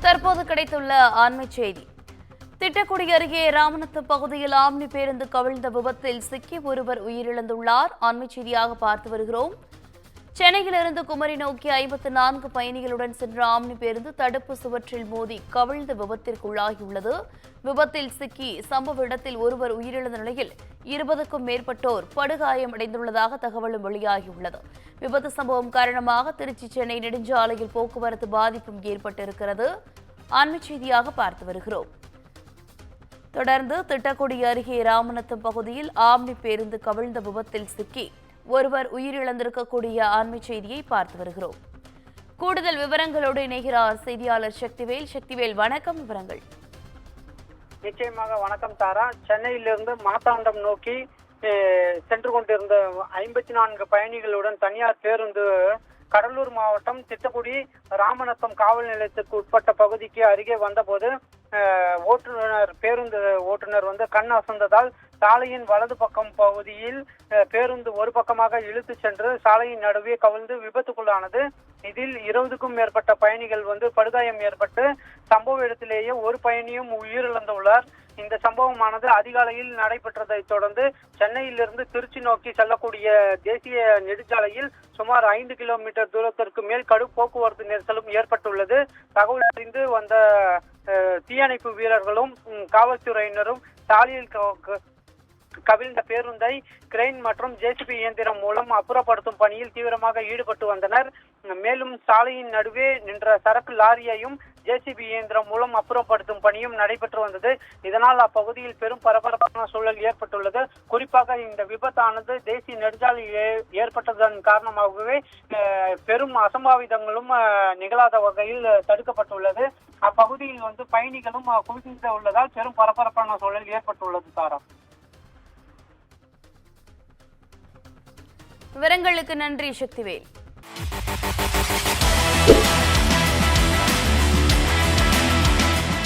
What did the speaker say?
தற்போது கிடைத்துள்ள அண்மை செய்தி. திட்டக்குடி அருகே ராமநத்தம் பகுதியில் ஆம்னி பேருந்து கவிழ்ந்த விபத்தில் சிக்கி ஒருவர் உயிரிழந்துள்ளார். அண்மை செய்தியாக பார்த்து வருகிறோம். சென்னையிலிருந்து குமரி நோக்கி 54 பயணிகளுடன் சென்ற ஆம்னி பேருந்து தடுப்பு சுவற்றில் மோதி கவிழ்ந்த விபத்திற்குள்ளாகியுள்ளது. விபத்தில் சிக்கி சம்பவ இடத்தில் ஒருவர் உயிரிழந்த நிலையில் 20க்கும் மேற்பட்டோர் படுகாயமடைந்துள்ளதாக தகவலும் வெளியாகியுள்ளது. விபத்து சம்பவம் காரணமாக திருச்சி சென்னை நெடுஞ்சாலையில் போக்குவரத்து பாதிப்பும் ஏற்பட்டிருக்கிறது. அண்மை செய்தியாக பார்த்து வருகிறோம். தொடர்ந்து திட்டக்குடி அருகே ராமநத்தம் பகுதியில் ஆம்னி பேருந்து கவிழ்ந்த விபத்தில் சிக்கி ஒருவர் உயிரிழந்திருக்கக்கூடிய அண்மை செய்தியை பார்த்து வருகிறோம். கூடுதல் விவரங்களோடு இணைகிறார் செய்தியாளர் சக்திவேல். சக்திவேல், வணக்கம். விவரங்கள். நிச்சயமாக வணக்கம் தாரா. சென்னையிலிருந்து மார்த்தாண்டம் நோக்கி சென்று கொண்டிருந்த 54 பயணிகளுடன் தனியார் பேருந்து கடலூர் மாவட்டம் திட்டக்குடி ராமநத்தம் காவல் நிலையத்திற்கு உட்பட்ட பகுதிக்கு அருகே வந்தபோது பேருந்து ஓட்டுநர் கண் அசந்ததால் சாலையின் வலது பக்கம் பகுதியில் பேருந்து ஒரு பக்கமாக இழுத்து சென்று சாலையின் நடுவே கவிழ்ந்து விபத்துக்குள்ளானது. இதில் 20க்கும் மேற்பட்ட பயணிகள் படுகாயம் ஏற்பட்டு சம்பவ இடத்திலேயே ஒரு பயணியும் உயிரிழந்துள்ளார். இந்த சம்பவமானது அதிகாலையில் நடைபெற்றதை தொடர்ந்து சென்னையிலிருந்து திருச்சி நோக்கி செல்லக்கூடிய தேசிய நெடுஞ்சாலையில் சுமார் 5 கிலோமீட்டர் தூரத்திற்கு மேல் கடும் போக்குவரத்து நெரிசலும் ஏற்பட்டுள்ளது. தகவல் அறிந்து வந்த தீயணைப்பு வீரர்களும் காவல்துறையினரும் சாலையில் கவிழ்ந்த பேருந்தை கிரெயின் மற்றும் ஜேசிபி இயந்திரம் மூலம் அப்புறப்படுத்தும் பணியில் தீவிரமாக ஈடுபட்டு வந்தனர். மேலும் சாலையின் நடுவே நின்ற சரக்கு லாரியையும் ஜேசிபி இயந்திரம் மூலம் அப்புறப்படுத்தும் பணியும் நடைபெற்று வந்தது. இதனால் அப்பகுதியில் பெரும் பரபரப்பான சூழல் ஏற்பட்டுள்ளது. குறிப்பாக இந்த விபத்தானது தேசிய நெடுஞ்சாலையில் ஏற்பட்டதன் காரணமாகவே பெரும் அசம்பாவிதங்களும் நிகழாத வகையில் தடுக்கப்பட்டுள்ளது. அப்பகுதியில் பயணிகளும் குவிந்து உள்ளதால் பெரும் பரபரப்பான சூழல் ஏற்பட்டுள்ளது. தாரா, விவரங்களுக்கு நன்றி சக்திவேல்.